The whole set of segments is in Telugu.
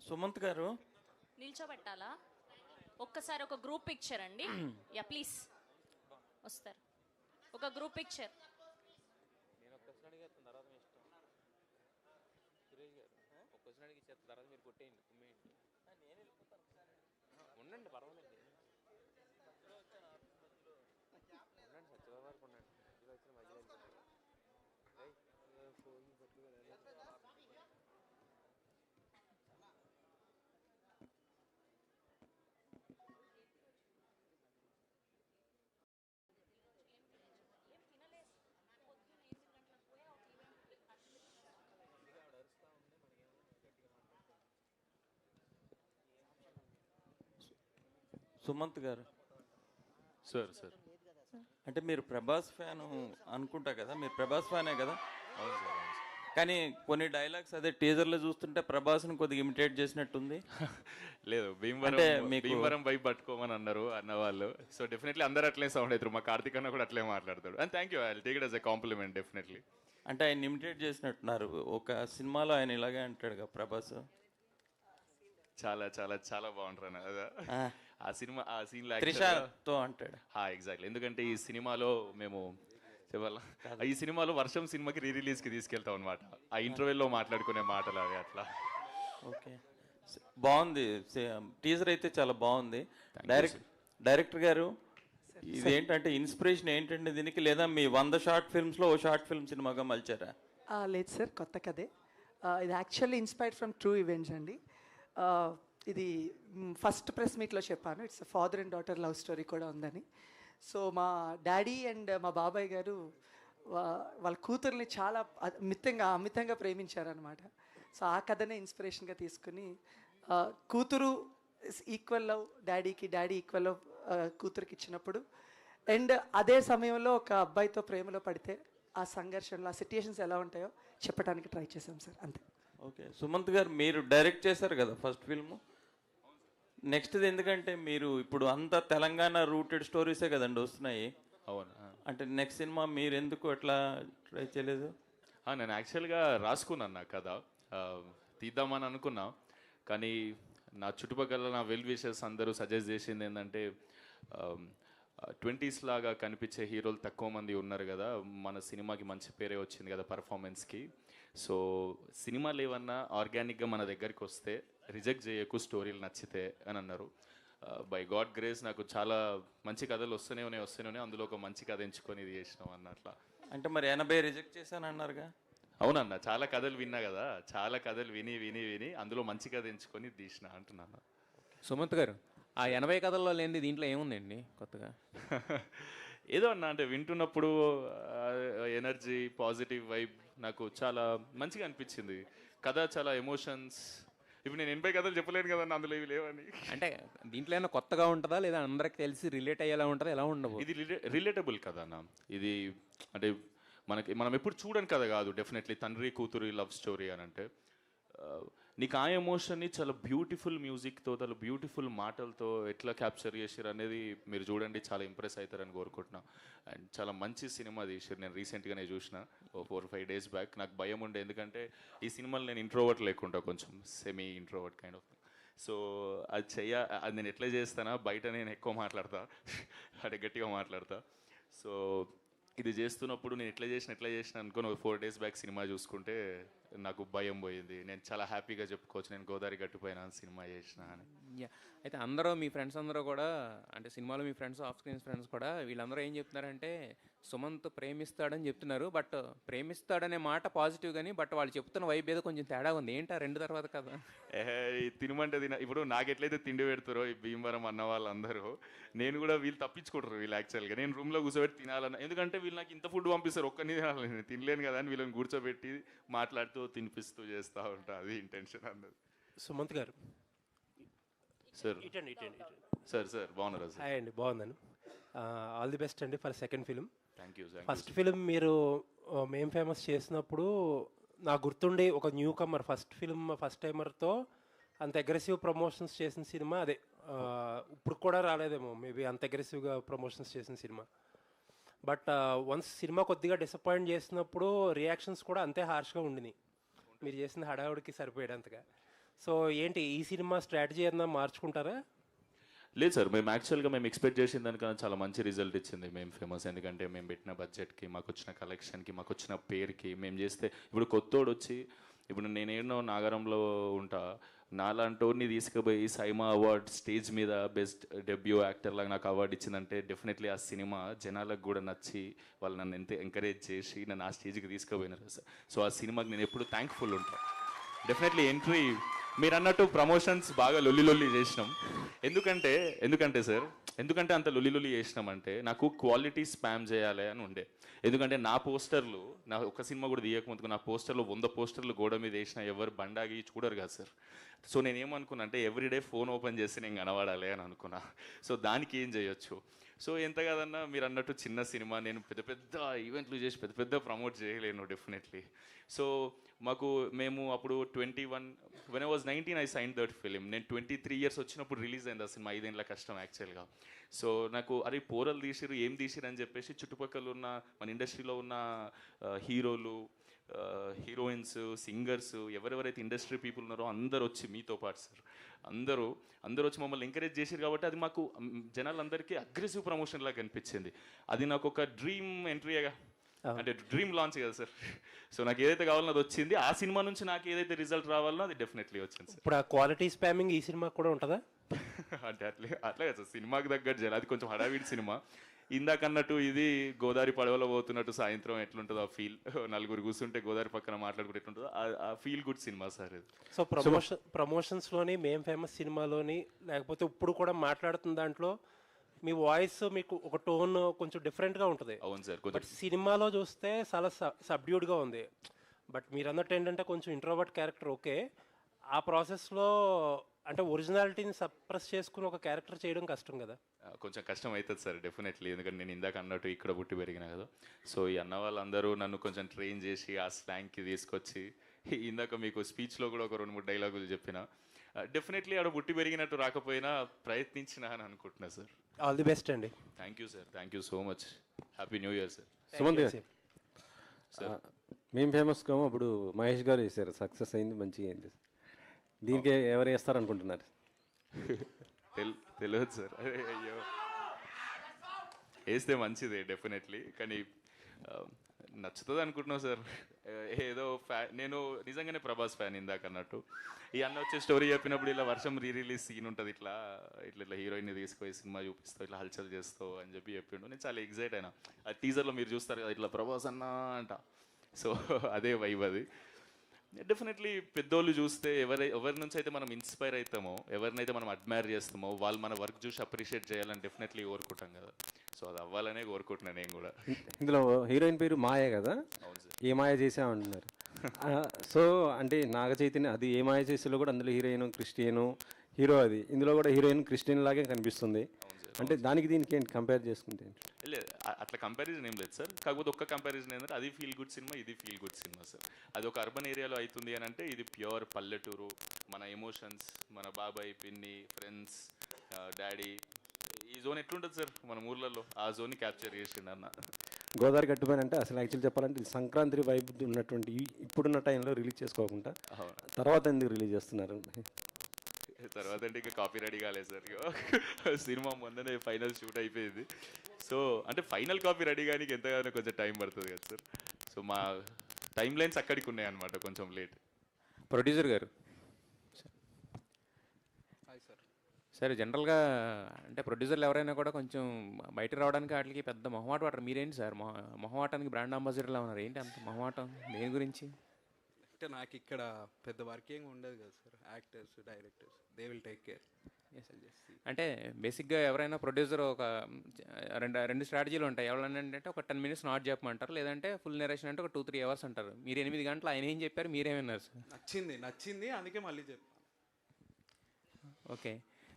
సుమంత్ గారు నిల్చోబెట్టాలా? ఒక్కసారి ఒక గ్రూప్ పిక్చర్ అండి. యా ప్లీజ్ వస్తారు. ఒక గ్రూప్ పిక్చర్. నేను ఒక క్వశ్చన్ అడిగేస్తాను తర్వాత మీ ఇష్టం. సురేష్ గారు ఒక క్వశ్చన్ అడిగి ఇచ్చేస్తాను తర్వాత మీరు కొట్టేయండి కుమ్మేయండి. నేను వెళ్ళిపోతాను ఒకసారి. ఉండండి పర్వాలేదు. ఉండండి సత్యబాబు గారికి ఉండండి. మధ్యలో వచ్చిన మధ్యలో ఫోన్ పట్టుకోలేదు. సుమంత్ గారు సార్ సార్ అంటే మీరు ప్రభాస్ ఫ్యాన్ అనుకుంటా కదా, మీరు ప్రభాస్ ఫ్యానే కదా? అవును సార్ అవును సార్. కానీ కొన్ని డైలాగ్స్ అదే టీజర్లో చూస్తుంటే ప్రభాస్ని కొద్దిగా ఇమిటేట్ చేసినట్టుంది. లేదు భీమవరం అంటే మీకు- భీమవరం వైపు పట్టుకోమని అన్నారు అన్నవాళ్ళు. సో డెఫినెట్లీ అందరూ అట్లే సౌండ్ అవుతారు. మా కార్తీక్ అన్న కూడా అట్లే మాట్లాడతాడు. And thank you, I take it as a compliment definitely. అంటే ఆయన ఇమిటేట్ చేసినట్టున్నారు. ఒక సినిమాలో ఆయన ఇలాగే అంటాడు కదా ప్రభాస్. చాలా చాలా చాలా బాగుంటారు అన్న అదా. ఆ సినిమా ఆ సీన్ త్రిషతో అంటాడు. ఎగ్జాక్ట్లీ. ఎందుకంటే ఈ సినిమాలో మేము చెప్పాలా, ఈ సినిమాలో వర్షం సినిమాకి రిలీజ్కి తీసుకెళ్తాం అనమాట. ఆ ఇంటర్వెల్లో మాట్లాడుకునే మాటలు అవి అట్లా. ఓకే, బాగుంది. టీజర్ అయితే చాలా బాగుంది. డైరెక్టర్ గారు ఇదేంటంటే ఇన్స్పిరేషన్ ఏంటంటే దీనికి, లేదా మీ 100 షార్ట్ ఫిల్మ్స్లో ఓ షార్ట్ ఫిల్మ్ సినిమాగా మలిచారా? లేదు సార్, కొత్త కథే. ఇది actually inspired from true events అండి. ఇది ఫస్ట్ ప్రెస్ మీట్లో చెప్పాను, it's father and daughter love story కూడా ఉందని. సో మా డాడీ అండ్ మా బాబాయ్ గారు వాళ్ళ కూతుర్ని చాలా అమితంగా ప్రేమించారనమాట. సో ఆ కథనే ఇన్స్పిరేషన్గా తీసుకుని కూతురు ఈక్వల్ లవ్ డాడీకి, డాడీ ఈక్వల్ లవ్ కూతురికి ఇచ్చినప్పుడు, అండ్ అదే సమయంలో ఒక అబ్బాయితో ప్రేమలో పడితే ఆ సంఘర్షణలో ఆ సిట్యుయేషన్స్ ఎలా ఉంటాయో చెప్పడానికి ట్రై చేశాం సార్, అంతే. ఓకే, సుమంత్ గారు మీరు డైరెక్ట్ చేశారు కదా ఫస్ట్ ఫిల్మ్. నెక్స్ట్ది ఎందుకంటే మీరు ఇప్పుడు అంతా తెలంగాణ రూటెడ్ స్టోరీసే కదండి వస్తున్నాయి. అవును. అంటే నెక్స్ట్ సినిమా మీరు ఎందుకు అట్లా ట్రై చేయలేదు? నేను యాక్చువల్గా రాసుకున్నాను నా కథ, తీద్దామని అనుకున్నా. కానీ నా చుట్టుపక్కల నా వెల్ విషర్స్ అందరూ సజెస్ట్ చేసింది ఏంటంటే 20s లాగా కనిపించే హీరోలు తక్కువ మంది ఉన్నారు కదా, మన సినిమాకి మంచి పేరే వచ్చింది కదా పర్ఫార్మెన్స్కి. సో సినిమాలు ఏమన్నా ఆర్గానిక్గా మన దగ్గరికి వస్తే రిజెక్ట్ చేయకు, స్టోరీలు నచ్చితే అని అన్నారు. బై గాడ్ గ్రేస్ నాకు చాలా మంచి కథలు వస్తూనే ఉన్నాయి. అందులో ఒక మంచి కథ ఎంచుకొని ఇది చేసినాం అన్నట్లా. అంటే మరి 80 రిజెక్ట్ చేశాను అన్నారుగా? అవునన్న, చాలా కథలు విన్నా కదా, చాలా కథలు విని అందులో మంచి కథ ఎంచుకొని తీసిన అంటున్నాను. సుమంత్ గారు, ఆ 80 కథల్లో లేనిది దీంట్లో ఏముందండి కొత్తగా? ఏదో అన్న అంటే వింటున్నప్పుడు ఎనర్జీ, పాజిటివ్ వైబ్ నాకు చాలా మంచిగా అనిపించింది. కథ చాలా ఎమోషన్స్. ఇప్పుడు నేను 80 కథలు చెప్పలేను కదన్న, అందులో ఇవి లేవని. అంటే దీంట్లో ఏమైనా కొత్తగా ఉంటుందా, లేదా అందరికి తెలిసి రిలేట్ అయ్యేలా ఉంటుందా, ఎలా ఉండవు? ఇది రిలేటబుల్ కథ అన్న. ఇది అంటే మనం ఎప్పుడు చూడని కథ కాదు. డెఫినెట్లీ తండ్రి కూతురు లవ్ స్టోరీ అని అంటే నీకు ఆ ఎమోషన్ని చాలా బ్యూటిఫుల్ మ్యూజిక్తో, చాలా బ్యూటిఫుల్ మాటలతో ఎట్లా క్యాప్చర్ చేసారు అనేది మీరు చూడండి, చాలా ఇంప్రెస్ అవుతారని కోరుకుంటున్నా. అండ్ చాలా మంచి సినిమా తీసారు. నేను రీసెంట్గానే చూసిన 4-5 days బ్యాక్. నాకు భయం ఉండే, ఎందుకంటే ఈ సినిమాలో నేను ఇంట్రోవర్ట్ లేకుండా కొంచెం semi introvert kind of. So అది నేను ఎట్లా చేస్తానా, బయట నేను ఎక్కువ మాట్లాడతా అంటే గట్టిగా మాట్లాడతా. సో ఇది చేస్తున్నప్పుడు నేను ఎట్లా చేసిన అనుకుని 4 days బ్యాక్ సినిమా చూసుకుంటే నాకు భయం పోయింది. నేను చాలా హ్యాపీగా చెప్పుకోవచ్చు, నేను గోదావరి గట్టిపోయినా సినిమా చేసిన అని. అయితే అందరూ మీ ఫ్రెండ్స్ అందరూ కూడా, అంటే సినిమాలో మీ ఫ్రెండ్స్, ఆఫ్ స్క్రీన్ ఫ్రెండ్స్ కూడా, వీళ్ళందరూ ఏం చెప్తున్నారంటే సుమంత్ ప్రేమిస్తాడని చెప్తున్నారు. బట్ ప్రేమిస్తాడనే మాట పాజిటివ్ కానీ, బట్ వాళ్ళు చెప్తున్న వైబ్ ఏదో కొంచెం తేడా ఉంది. ఏంటి ఆ 2 తర్వాత కదా? తినమంటే ఇప్పుడు నాకు ఎట్లయితే తిండి పెడతారో ఈ భీమవరం అన్న వాళ్ళందరూ, నేను కూడా వీళ్ళు తప్పించుకుంటారు. వీళ్ళు యాక్చువల్గా నేను రూమ్లో కూర్చోబెట్టి తినాలన్న, ఎందుకంటే వీళ్ళు నాకు ఇంత ఫుడ్ పంపిస్తారు, ఒక్కని తినాలని నేను తినలేను కదా అని వీళ్ళని కూర్చోబెట్టి మాట్లాడుతూ తినిపిస్తూ చేస్తూ ఉంటా. అది ఇంటెన్షన్ అన్నది. సుమంత్ గారు సార్ సార్ బాగున్నారా సార్? హాయ్ అండి, బాగున్నాను. ఆల్ ది బెస్ట్ అండి for second film. Thank you. First film మీరు మేం ఫేమస్ చేసినప్పుడు నాకు గుర్తుండి ఒక newcomer, first film first టైమర్తో అంత అగ్రెసివ్ ప్రమోషన్స్ చేసిన సినిమా అదే. ఇప్పుడు కూడా రాలేదేమో మేబీ అంత అగ్రెసివ్గా ప్రమోషన్స్ చేసిన సినిమా. బట్ వన్స్ సినిమా కొద్దిగా డిసప్పాయింట్ చేసినప్పుడు రియాక్షన్స్ కూడా అంతే హార్ష్గా ఉండినాయి, మీరు చేసిన హడావుడికి సరిపోయేటంతగా. సో ఏంటి ఈ సినిమా స్ట్రాటజీ ఏదైనా మార్చుకుంటారా? లేదు సార్, మేము యాక్చువల్గా మేము ఎక్స్పెక్ట్ చేసిన దానికన్నా చాలా మంచి రిజల్ట్ ఇచ్చింది మేము ఫేమస్. ఎందుకంటే మేము పెట్టిన బడ్జెట్కి, మాకు వచ్చిన కలెక్షన్కి, మాకు వచ్చిన పేరుకి, మేము చేస్తే ఇప్పుడు కొత్తోడు వచ్చి, ఇప్పుడు నేనేనో నాగరంలో ఉంటా, నాలాంటోడిని తీసుకుపోయి సైమా అవార్డ్ స్టేజ్ మీద బెస్ట్ డెబ్యూ యాక్టర్ లాగా నాకు అవార్డు ఇచ్చిందంటే డెఫినెట్లీ ఆ సినిమా జనాలకు కూడా నచ్చి వాళ్ళు నన్ను ఎంత ఎంకరేజ్ చేసి నన్ను ఆ స్టేజ్కి తీసుకుపోయినారు సార్. సో ఆ సినిమాకి నేను ఎప్పుడు థ్యాంక్ఫుల్ ఉంటాను. డెఫినెట్లీ ఎంట్రీ మీరు అన్నట్టు ప్రమోషన్స్ బాగా లొల్లి చేసినాం. ఎందుకంటే సార్, ఎందుకంటే అంత లొల్లి చేసినామంటే నాకు క్వాలిటీ స్పామ్ చేయాలి అని ఉండే. ఎందుకంటే నా పోస్టర్లు, నా ఒక సినిమా కూడా తీయకముందుకు నా పోస్టర్లు 100 పోస్టర్లు గోడ మీద వేసిన ఎవరు బండాగి చూడరు కదా సార్. సో నేనేమనుకున్నా అంటే ఎవ్రీడే ఫోన్ ఓపెన్ చేసి నేను కనబడాలి అని అనుకున్నా. సో దానికి ఏం చేయొచ్చు. సో ఎంత కాదన్నా మీరు అన్నట్టు చిన్న సినిమా, నేను పెద్ద ఈవెంట్లు చేసి పెద్ద ప్రమోట్ చేయలేను డెఫినెట్లీ. సో మేము అప్పుడు 21, when I was 19 I signed that film. నేను 23 years వచ్చినప్పుడు రిలీజ్ అయింది ఆ సినిమా. 5 ఏళ్ళ కష్టం యాక్చువల్గా. సో నాకు అరే పోరలు తీసిరు, ఏం తీసిరు అని చెప్పేసి చుట్టుపక్కల ఉన్న మన ఇండస్ట్రీలో ఉన్న హీరోలు, హీరోయిన్స్, సింగర్స్, ఎవరెవరైతే ఇండస్ట్రీ పీపుల్ ఉన్నారో అందరు వచ్చి మీతో పాటు సార్ అందరూ వచ్చి మమ్మల్ని ఎంకరేజ్ చేశారు. కాబట్టి అది మాకు జనాలందరికీ అగ్రెసివ్ ప్రమోషన్ లాగా అనిపించింది. అది నాకు ఒక డ్రీమ్ ఎంట్రీగా, అంటే డ్రీమ్ లాంచ్ కదా సార్. సో నాకు ఏదైతే కావాలో అది వచ్చింది. ఆ సినిమా నుంచి నాకు ఏదైతే రిజల్ట్ రావాలో అది డెఫినెట్లీ వచ్చింది సార్. ఇప్పుడు ఆ క్వాలిటీ స్పామింగ్ ఈ సినిమా కూడా ఉంటుందా? అంటే అట్లా కదా సార్, సినిమాకి తగ్గట్టు చేయాలి. అది కొంచెం హడావిడి సినిమా. ఇందాకన్నట్టు ఇది గోదావరి పడవలో పోతున్నట్టు సాయంత్రం ఎట్లుంటుందో ఆ ఫీల్, నలుగురు కూర్చుంటే గోదావరి పక్కన మాట్లాడుకుంటే ఎట్లుంటుందో ఆ ఫీల్ గుడ్ సినిమా సార్ ఇది. సో ప్రమోషన్స్లోని మేం ఫేమస్ సినిమాలోని, లేకపోతే ఇప్పుడు కూడా మాట్లాడుతున్న దాంట్లో మీ వాయిస్ మీకు ఒక టోన్ కొంచెం డిఫరెంట్గా ఉంటుంది. అవును సార్. బట్ సినిమాలో చూస్తే చాలా సబ్డ్యూడ్గా ఉంది. బట్ మీరు అన్నట్టు ఏంటంటే కొంచెం ఇంట్రోవర్ట్ క్యారెక్టర్. ఓకే, ఆ ప్రాసెస్లో అంటే ఒరిజినాలిటీని సప్రెస్ చేసుకుని ఒక క్యారెక్టర్ చేయడం కష్టం కదా? కొంచెం కష్టం అవుతుంది సార్ డెఫినెట్లీ. ఎందుకంటే నేను ఇందాక అన్నట్టు ఇక్కడ పుట్టి పెరిగినా కదా. సో ఈ అన్న వాళ్ళందరూ నన్ను కొంచెం ట్రైన్ చేసి ఆ స్లాంగ్కి తీసుకొచ్చి, ఇందాక మీకు స్పీచ్లో కూడా ఒక 2-3 డైలాగులు చెప్పిన, డెఫినెట్లీ ఆడ పుట్టి పెరిగినట్టు రాకపోయినా ప్రయత్నించిన అని అనుకుంటున్నా సార్. ఆల్ ది బెస్ట్ అండి. Thank you sir, thank you so much. Happy new year sir. Sumanth గారు, మేము ఫేమస్ కాము, అప్పుడు మహేష్ గారు వేసారు, సక్సెస్ అయింది, మంచిగా అయింది. దీనికి ఎవరు వేస్తారు అనుకుంటున్నారు? తెలియదు సార్. అయ్యో, వేస్తే మంచిదే డెఫినెట్లీ, కానీ నచ్చుతుంది అనుకుంటున్నావు సార్. ఏదో నేను నిజంగానే ప్రభాస్ ఫ్యాన్ ఇందాక అన్నట్టు. ఈ అన్న వచ్చే స్టోరీ చెప్పినప్పుడు ఇలా వర్షం రిలీజ్ సీన్ ఉంటుంది, ఇట్లా హీరోయిన్ని తీసుకుపోయి సినిమా చూపిస్తావు, ఇట్లా హల్చల్ చేస్తావు అని చెప్పిండు. నేను చాలా ఎగ్జైట్ అయినా. ఆ టీజర్లో మీరు చూస్తారు కదా, ఇట్లా ప్రభాస్ అన్నా అంట. సో అదే వైబ్ అది. డెఫినెట్లీ పెద్దోళ్ళు చూస్తే ఎవరి నుంచి అయితే మనం ఇన్స్పైర్ అవుతామో, ఎవరినైతే మనం అడ్మైర్ చేస్తామో, వాళ్ళు మన వర్క్ చూసి అప్రిషియేట్ చేయాలని డెఫినెట్లీ కోరుకుంటాం కదా. సో అది అవ్వాలనే కోరుకుంటున్నాను నేను కూడా. ఇందులో హీరోయిన్ పేరు మాయ కదా? అవును సార్. ఏ మాయ చేసామంటున్నారు. సో అంటే నాగ చైతన్య అది ఏ మాయ చేసేలో కూడా అందులో హీరోయిన్ క్రిస్టియను, హీరో అది, ఇందులో కూడా హీరోయిన్ క్రిస్టియన్ లాగే కనిపిస్తుంది. అంటే దానికి దీనికి ఏంటి కంపేర్ చేసుకుంటే? లేదు, అట్లా కంపారిజన్ ఏం లేదు సార్. కాకపోతే ఒక్క కంపారిజన్ ఏంటంటే అది ఫీల్ గుడ్ సినిమా, ఇది ఫీల్ గుడ్ సినిమా సార్. అది ఒక అర్బన్ ఏరియాలో అవుతుంది అని అంటే, ఇది ప్యూర్ పల్లెటూరు, మన ఎమోషన్స్, మన బాబాయ్, పిన్ని, ఫ్రెండ్స్, డాడీ, ఈ జోన్ ఎట్లుంటుంది సార్ మన ఊర్లలో, ఆ జోన్ని క్యాప్చర్ చేసిండు అన్న. గోదావరి గట్టుపైన అంటే అసలు యాక్చువల్ చెప్పాలంటే ఇది సంక్రాంతి వైబ్ ఉన్నటువంటి ఇప్పుడున్న టైంలో రిలీజ్ చేసుకోకుండా తర్వాత ఎందుకు రిలీజ్ చేస్తున్నారు? తర్వాత అంటే ఇంకా కాపీ రెడీ కాలేదు సార్. సినిమా మొన్ననే ఫైనల్ షూట్ అయిపోయింది. సో అంటే ఫైనల్ కాపీ రెడీ కానీ ఎంతగానో కొంచెం టైం పడుతుంది కదా సార్. సో మా టైం లైన్స్ అక్కడికి ఉన్నాయి అనమాట, కొంచెం లేట్. ప్రొడ్యూసర్ గారు సార్, జనరల్గా అంటే ప్రొడ్యూసర్లు ఎవరైనా కూడా కొంచెం బయట రావడానికి వాటికి పెద్ద మొహమాట పడరు. మీరేంటి సార్ మొహమాటానికి బ్రాండ్ అంబాసిడర్లా ఉన్నారు, ఏంటి అంత మొహమాటం దేని గురించి? అంటే నాకు ఇక్కడ పెద్ద వర్కింగ్ ఉండదు కదా sir. Actors, directors, they will take care. అంటే బేసిక్గా ఎవరైనా ప్రొడ్యూసర్ ఒక రెండు స్ట్రాటజీలు ఉంటాయి. ఎవరైనా అంటే ఒక 10 minutes నాట్ చెప్పమంటారు, లేదంటే ఫుల్ నెరేషన్ అంటే ఒక 2-3 hours అంటారు. మీరు 8 గంటలు ఆయన ఏం చెప్పారు, మీరేమన్నారు సార్? నచ్చింది అందుకే మళ్ళీ చెప్పాను. ఓకే,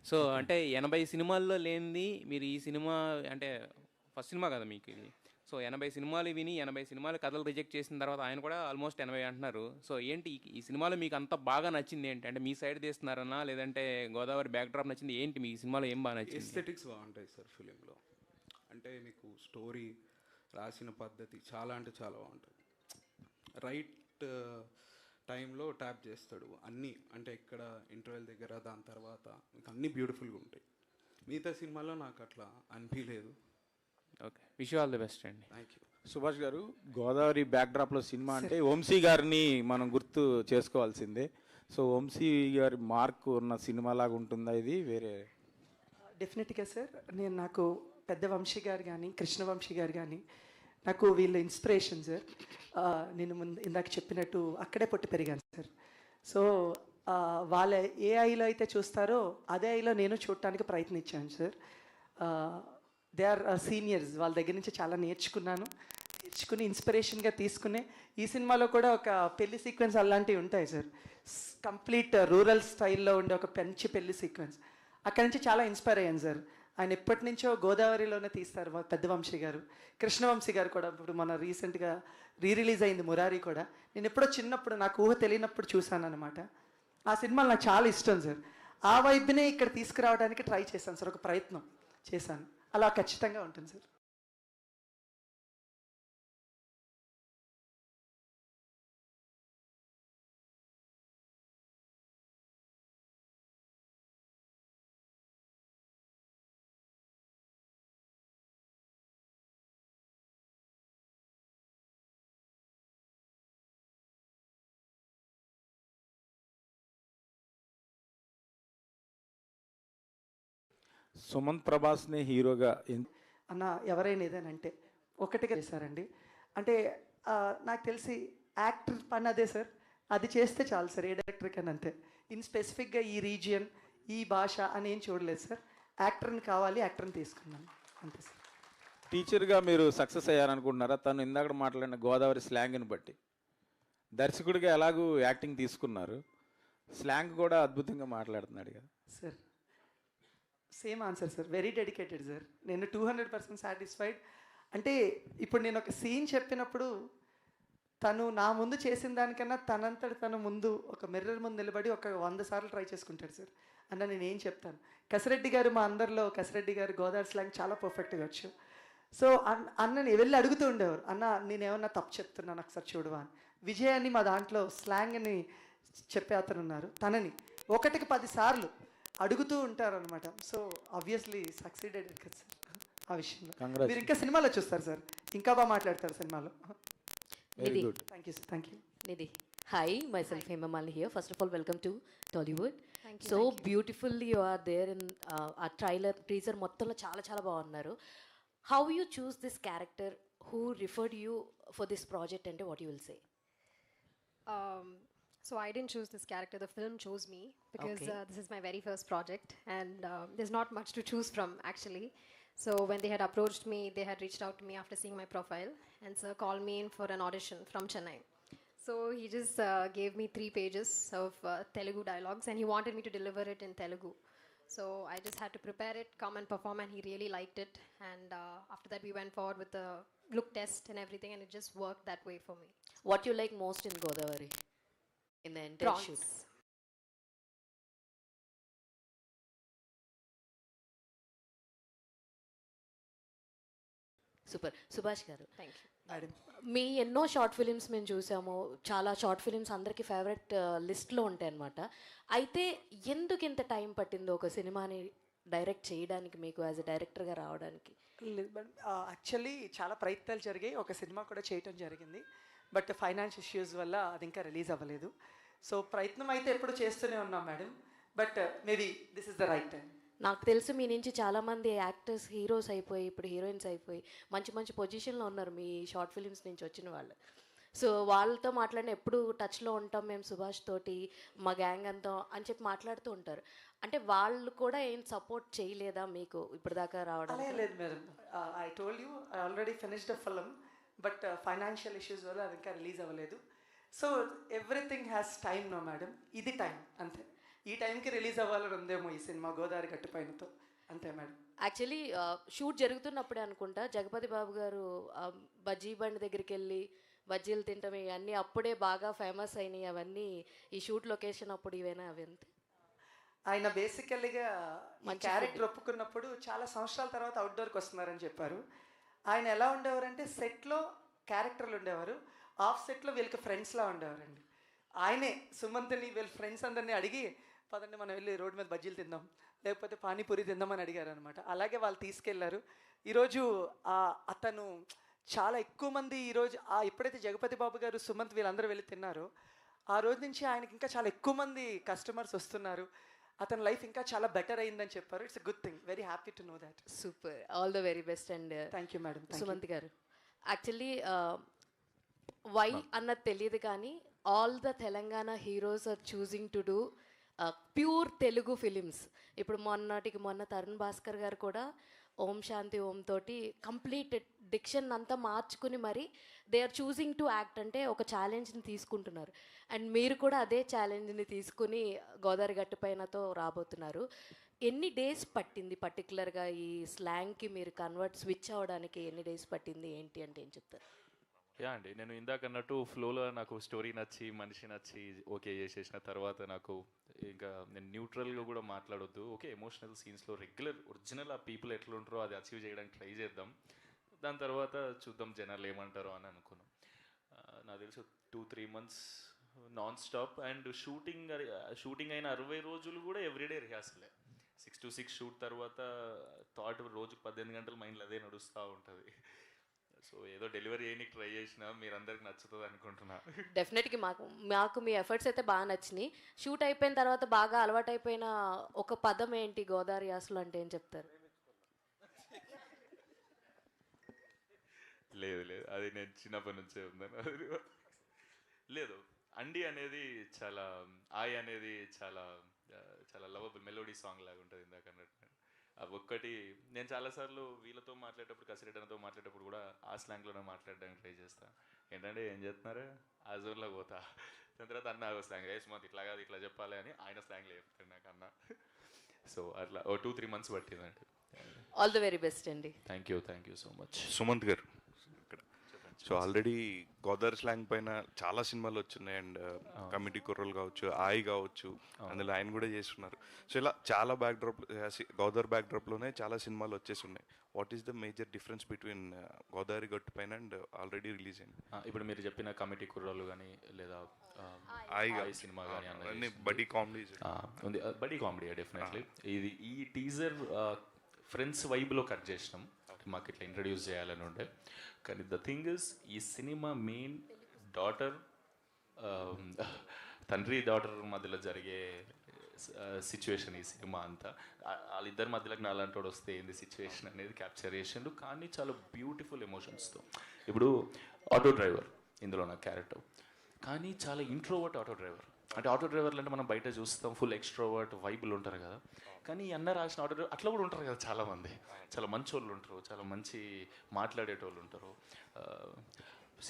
సో అంటే 80 సినిమాల్లో లేనిది మీరు ఈ సినిమా అంటే ఫస్ట్ సినిమా కదా మీకు ఇది. సో 80 సినిమాలు విని 80 సినిమాలు కథలు రిజెక్ట్ చేసిన తర్వాత ఆయన కూడా ఆల్మోస్ట్ 80 అంటున్నారు. సో ఏంటి ఈ సినిమాలో మీకు అంత బాగా నచ్చింది ఏంటి? అంటే మీ సైడ్ తీస్తున్నారన్నా, లేదంటే గోదావరి బ్యాక్డ్రాప్ నచ్చింది ఏంటి? మీ సినిమాలో ఏం బాగా నచ్చింది? ఎస్థెటిక్స్ బాగుంటాయి సార్ ఫిలింలో. అంటే మీకు స్టోరీ రాసిన పద్ధతి చాలా అంటే చాలా బాగుంటుంది. రైట్ టైంలో ట్యాప్ చేస్తాడు అన్నీ, అంటే ఇక్కడ ఇంటర్వెల్ దగ్గర దాని తర్వాత అన్నీ బ్యూటిఫుల్గా ఉంటాయి. మిగతా సినిమాలో నాకు అట్లా అనిపించలేదు. Okay, wish you all the best అండి. Thank you. సుభాష్ గారు, గోదావరి బ్యాక్డ్రాప్లో సినిమా అంటే వంశీ గారిని మనం గుర్తు చేసుకోవాల్సిందే. సో వంశీ గారి మార్క్ ఉన్న సినిమా లాగా ఉంటుందా ఇది? వేరే డెఫినెట్గా సార్. నాకు పెద్ద వంశీ గారు కానీ కృష్ణవంశీ గారు కానీ నాకు వీళ్ళ ఇన్స్పిరేషన్ సార్. నేను ఇందాక చెప్పినట్టు అక్కడే పుట్టి పెరిగాను సార్. సో వాళ్ళ ఏ ఐలో అయితే చూస్తారో అదే ఐలో నేను చూడటానికి ప్రయత్నించాను సార్. దే ఆర్ సీనియర్స్, వాళ్ళ దగ్గర నుంచి చాలా నేర్చుకుని ఇన్స్పిరేషన్గా తీసుకునే ఈ సినిమాలో కూడా ఒక పెళ్లి సీక్వెన్స్ అలాంటివి ఉంటాయి సార్. కంప్లీట్ రూరల్ స్టైల్లో ఉండే ఒక మంచి పెళ్లి సీక్వెన్స్, అక్కడి నుంచి చాలా ఇన్స్పైర్ అయ్యాను సార్. ఆయన ఎప్పటి నుంచో గోదావరిలోనే తీస్తారు పెద్ద వంశీ గారు. కృష్ణవంశీ గారు కూడా ఇప్పుడు మన రీసెంట్గా రిలీజ్ అయింది మురారి కూడా. నేను ఎప్పుడో చిన్నప్పుడు నాకు ఊహ తెలియనప్పుడు చూశాను అనమాట. ఆ సినిమాలు నాకు చాలా ఇష్టం సార్. ఆ వైపునే ఇక్కడ తీసుకురావడానికి ట్రై చేశాను సార్, ఒక ప్రయత్నం చేశాను. అలా ఖచ్చితంగా ఉంటుంది సార్. సుమంత్ ప్రభాస్ని హీరోగా అన్న ఎవరైనా ఏదేనంటే ఒకటిగా చేశారండి. అంటే నాకు తెలిసి యాక్టర్ పని అదే సార్, అది చేస్తే చాలు సార్ ఏ డైరెక్టర్ కన్నా. అంతే, ఇన్ స్పెసిఫిక్గా ఈ రీజియన్ ఈ భాష అని ఏం చూడలేదు సార్. యాక్టర్ని కావాలి, యాక్టర్ని తీసుకున్నాను అంతే సార్. టీచర్గా మీరు సక్సెస్ అయ్యారనుకుంటున్నారా? తను ఇందాక మాట్లాడిన గోదావరి స్లాంగ్ని బట్టి దర్శకుడిగా ఎలాగూ యాక్టింగ్ తీసుకున్నారు, స్లాంగ్ కూడా అద్భుతంగా మాట్లాడుతున్నాడు కదా sir. Same answer sir, very dedicated sir. నేను 200% సాటిస్ఫైడ్. అంటే ఇప్పుడు నేను ఒక సీన్ చెప్పినప్పుడు తను నా ముందు చేసిన దానికన్నా తనంతటి తను ముందు ఒక మిర్రర్ ముందు నిలబడి ఒక 100 సార్లు ట్రై చేసుకుంటాడు సార్. అన్న నేను ఏం చెప్తాను, కసిరెడ్డి గారు మా అందరిలో కసిరెడ్డి గారు గోదావరి స్లాంగ్ చాలా పర్ఫెక్ట్గా వచ్చు. సో అన్నని వెళ్ళి అడుగుతూ ఉండేవారు, అన్న నేనేమన్నా తప్పు చెప్తున్నాను ఒకసారి చూడవా అని. విజయ్ అని మా దాంట్లో స్లాంగ్ని చెప్పే అతను ఉన్నారు, తనని 1కి 10 సార్లు అడుగుతూ ఉంటారు అనమాట. సో ఆబ్వియస్లీ సక్సీడెడ్ కదా సార్ ఆ విషయంలో. మీరు ఇంకా సినిమాలో చూస్తారు సార్, ఇంకా బాగా మాట్లాడతారు సినిమాలో. Nidhi. Thank you sir. Thank you. Nidhi. Hi, myself Hema Malini here. First of all, welcome to Tollywood. Thank you. So beautifully you are there in our trailer, teaser మొత్తంలో చాలా చాలా బాగున్నారు. How you choose this character? Who referred you for this project and what you will say? So I didn't choose this character, the film chose me because Okay. this is my very first project and there's not much to choose from actually. So when they had approached me, they had reached out to me after seeing my profile and sir called me in for an audition from Chennai. So he just gave me 3 pages of Telugu dialogues and he wanted me to deliver it in Telugu. So I just had to prepare it, come and perform, and he really liked it. And after that we went forward with the look test and everything and it just worked that way for me. What you like most in Godavari? In the entire Prawns. shoot? Super. Subhash గారు, Thank you. మేడం మీ ఎన్నో షార్ట్ ఫిలిమ్స్ మేము చూసాము, చాలా షార్ట్ ఫిలిమ్స్ అందరికీ ఫేవరెట్ లిస్ట్లో ఉంటాయి అన్నమాట. అయితే ఎందుకు ఇంత టైం పట్టిందో ఒక సినిమాని డైరెక్ట్ చేయడానికి, మీకు యాజ్ ఎ డైరెక్టర్గా రావడానికి? యాక్చువల్లీ చాలా ప్రయత్నాలు జరిగాయి, ఒక సినిమా కూడా చేయటం జరిగింది. బట్ ఫైనాన్స్ ఇష్యూస్ వల్ల అది ఇంకా రిలీజ్ అవ్వలేదు. సో ప్రయత్నం అయితే ఎప్పుడు చేస్తూనే ఉన్నాం madam. But maybe this is the right time. నాకు తెలుసు మీ నుంచి చాలామంది యాక్టర్స్ హీరోస్ అయిపోయి ఇప్పుడు హీరోయిన్స్ అయిపోయి మంచి మంచి పొజిషన్లో ఉన్నారు మీ షార్ట్ ఫిలిమ్స్ నుంచి వచ్చిన వాళ్ళు. సో వాళ్ళతో మాట్లాడిన ఎప్పుడు టచ్లో ఉంటాం మేము సుభాష్ తోటి, మా గ్యాంగ్ అంతా అని చెప్పి మాట్లాడుతూ ఉంటారు. అంటే వాళ్ళు కూడా ఏం సపోర్ట్ చేయలేదా మీకు ఇప్పటిదాకా రావడం? అలా లేదు madam. I told you I already finished the film, but financial issues వల్ల అది ఇంకా రిలీజ్ అవ్వలేదు. So everything has time no madam. ఇది టైం అంతే. ఈ టైంకి రిలీజ్ అవ్వాలని ఉందేమో ఈ సినిమా గోదావరి గట్టుపైనతో, అంతే మేడం. యాక్చువల్లీ షూట్ జరుగుతున్నప్పుడే అనుకుంటా జగపతి బాబు గారు బజ్జీ బండి దగ్గరికి వెళ్ళి బజ్జీలు తింటాం ఇవన్నీ అప్పుడే బాగా ఫేమస్ అయినాయి. అవన్నీ ఈ షూట్ లొకేషన్ అప్పుడు ఇవేనా? అవి అంతే. ఆయన బేసికల్లీగా ఈ క్యారెక్టర్ ఒప్పుకున్నప్పుడు చాలా సంవత్సరాల తర్వాత అవుట్డోర్కి వస్తున్నారని చెప్పారు. ఆయన ఎలా ఉండేవారంటే సెట్లో క్యారెక్టర్లు ఉండేవారు, ఆఫ్ సెట్లో వీళ్ళకి ఫ్రెండ్స్లా ఉండేవారండి. ఆయనే సుమంత్ని వీళ్ళ ఫ్రెండ్స్ అందరినీ అడిగి పదండి మనం వెళ్ళి రోడ్డు మీద బజ్జీలు తిందాం లేకపోతే పానీపూరి తిందామని అడిగారు అనమాట. అలాగే వాళ్ళు తీసుకెళ్లారు. ఈరోజు అతను చాలా ఎక్కువ మంది ఈరోజు ఎప్పుడైతే జగపతి బాబు గారు సుమంత్ వీళ్ళందరూ వెళ్ళి తిన్నారో ఆ రోజు నుంచి ఆయనకి ఇంకా చాలా ఎక్కువ మంది కస్టమర్స్ వస్తున్నారు. అతని లైఫ్ ఇంకా చాలా బెటర్ అయిందని చెప్పారు. It's a good thing. Very happy to know that. Super, all the very best. And thank you madam. Sumanth garu, actually why అన్నది తెలియదు కానీ all the Telangana heroes are choosing to do pure Telugu films. ఇప్పుడు మొన్న తరుణ్ భాస్కర్ గారు కూడా ఓం శాంతి ఓం తోటి కంప్లీట్ డిక్షన్ అంతా మార్చుకుని మరి they are choosing to act, అంటే ఒక ఛాలెంజ్ని తీసుకుంటున్నారు. అండ్ మీరు కూడా అదే ఛాలెంజ్ని తీసుకుని గోదావరి గట్టు పైనతో రాబోతున్నారు. ఎన్ని డేస్ పట్టింది పర్టికులర్గా ఈ స్లాంగ్కి మీరు స్విచ్ అవ్వడానికి? ఎన్ని డేస్ పట్టింది ఏంటి అంటే ఏం చెప్తారు? యా అండి, నేను ఇందాక అన్నట్టు ఫ్లోలో నాకు స్టోరీ నచ్చి మనిషి నచ్చి ఓకే చేసేసిన తర్వాత నాకు ఇంకా నేను న్యూట్రల్గా కూడా మాట్లాడొద్దు, ఓకే ఎమోషనల్ సీన్స్లో రెగ్యులర్ ఒరిజినల్ ఆ పీపుల్ ఎట్లా ఉంటారో అది అచీవ్ చేయడానికి ట్రై చేద్దాం, దాని తర్వాత చూద్దాం జనాలు ఏమంటారో అని అనుకున్నాం. నాకు తెలుసు 2-3 months non stop. And shooting అయిన 60 రోజులు కూడా ఎవ్రీడే రిహార్సలే. 6 to 6 షూట్ తర్వాత థాట్ రోజుకు 18 గంటలు మైండ్లో అదే నడుస్తూ ఉంటుంది. సో ఏదో డెలివరీ చేయడానికి ట్రై చేసినా మీరందరికి నచ్చుతుంది అనుకుంటున్నా. డెఫినెట్గా మాకు మీ ఎఫర్ట్స్ అయితే బాగా నచ్చినాయి. షూట్ అయిపోయిన తర్వాత బాగా అలవాటు అయిపోయిన ఒక పదం ఏంటి గోదావరి యాసలో అంటే ఏం చెప్తారు? లేదు అది నేను చిన్నప్పటి నుంచే ఉందని. లేదు, అండి అనేది చాలా, ఆయ్ అనేది చాలా చాలా లవబుల్ మెలోడీ సాంగ్ లాగా ఉంటుంది ఇందాక అన్నట్టు. అవి ఒక్కటి నేను చాలాసార్లు వీళ్ళతో మాట్లాడేటప్పుడు కసిరెడ్డతో మాట్లాడేటప్పుడు కూడా ఆ స్లాంగ్లోనే మాట్లాడడానికి ట్రై చేస్తాను. ఏంటంటే ఏం చేస్తున్నారు ఆ జోన్లో పోతా, దాని తర్వాత అన్న స్లాంగ్ సుమంత్ ఇట్లా కాదు ఇట్లా చెప్పాలి అని ఆయన స్లాంగ్లో చెప్తాడు నాకు అన్న. సో అట్లా 2-3 months పట్టిందండి. ఆల్ ది వెరీ బెస్ట్ అండి. Thank you so much. Sumanth గారు, సో ఆల్రెడీ గోదావరి స్లాంగ్ పైన చాలా సినిమాలు వచ్చినాయి. అండ్ కమిటీ కుర్రలు కావచ్చు, ఆయి కావచ్చు, అందులో ఆయన కూడా చేస్తున్నారు. సో ఇలా చాలా గోదావరి బ్యాక్డ్రాప్లోనే చాలా సినిమాలు వచ్చేసి ఉన్నాయి. What is the major difference between Godavari గట్టు పైన అండ్ ఆల్రెడీ రిలీజ్ అయింది? ఇప్పుడు మీరు చెప్పిన కమిటీ కుర్రాలు కానీ లేదా సినిమా కానీ అన్ని బడీ కామెడీ ఉంది. Buddy comedy definitely. ఈ టీజర్ ఫ్రెండ్స్ వైబ్లో కట్ చేసినాం, మాకు ఇట్లా ఇంట్రడ్యూస్ చేయాలని ఉండే. కానీ ద థింగ్ ఇస్ ఈ సినిమా మెయిన్ తండ్రి డాటర్ మధ్యలో జరిగే సిచ్యువేషన్ ఈ సినిమా అంతా. వాళ్ళిద్దరి మధ్యలోకి నాలాంటి వాడు వస్తే ఏంది సిచ్యువేషన్ అనేది క్యాప్చర్ చేసిండు, కానీ చాలా బ్యూటిఫుల్ ఎమోషన్స్తో. ఇప్పుడు ఆటో డ్రైవర్ ఇందులో నా క్యారెక్టర్, కానీ చాలా ఇంట్రోవర్ట్ ఆటో డ్రైవర్. అంటే ఆటో డ్రైవర్లు అంటే మనం బయట చూస్తాం ఫుల్ ఎక్స్ట్రోవర్ట్ వైబులు ఉంటారు కదా, కానీ అన్న రాసిన ఆటో డ్రైవర్ అట్లా కూడా ఉంటారు కదా చాలామంది. చాలా మంచి వాళ్ళు ఉంటారు, చాలా మంచి మాట్లాడేటోళ్ళు ఉంటారు,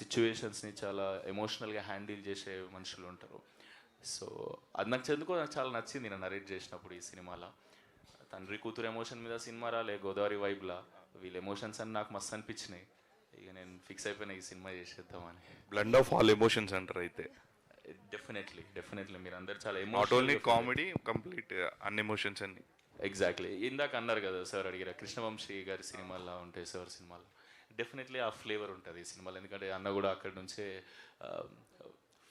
సిచ్యువేషన్స్ని చాలా ఎమోషనల్గా హ్యాండిల్ చేసే మనుషులు ఉంటారు. సో అది నాకు నాకు చాలా నచ్చింది నేను నరేట్ చేసినప్పుడు ఈ సినిమాలో. తండ్రి కూతురు ఎమోషన్ మీద సినిమా రాలే, గోదావరి వైబ్లా వీళ్ళ ఎమోషన్స్ అని నాకు మస్తు అనిపించినాయి. ఇక నేను ఫిక్స్ అయిపోయినా ఈ సినిమా చేసేద్దామని. బ్లెండ్ ఆఫ్ ఆల్ ఎమోషన్స్ అంటారు అయితే? డెఫినెట్లీ మీరు అందరు చాలా నాట్ ఓన్లీ కామెడీ, కంప్లీట్ అన్ని ఎమోషన్స్ అన్ని. ఎగ్జాక్ట్లీ ఇందాక అన్నారు కదా సార్ అడిగారు, కృష్ణవంశీ గారి సినిమాల్లో ఉంటాయి సార్ సినిమాలు. డెఫినెట్లీ ఆ ఫ్లేవర్ ఉంటుంది ఈ సినిమాలో, ఎందుకంటే అన్న కూడా అక్కడి నుంచే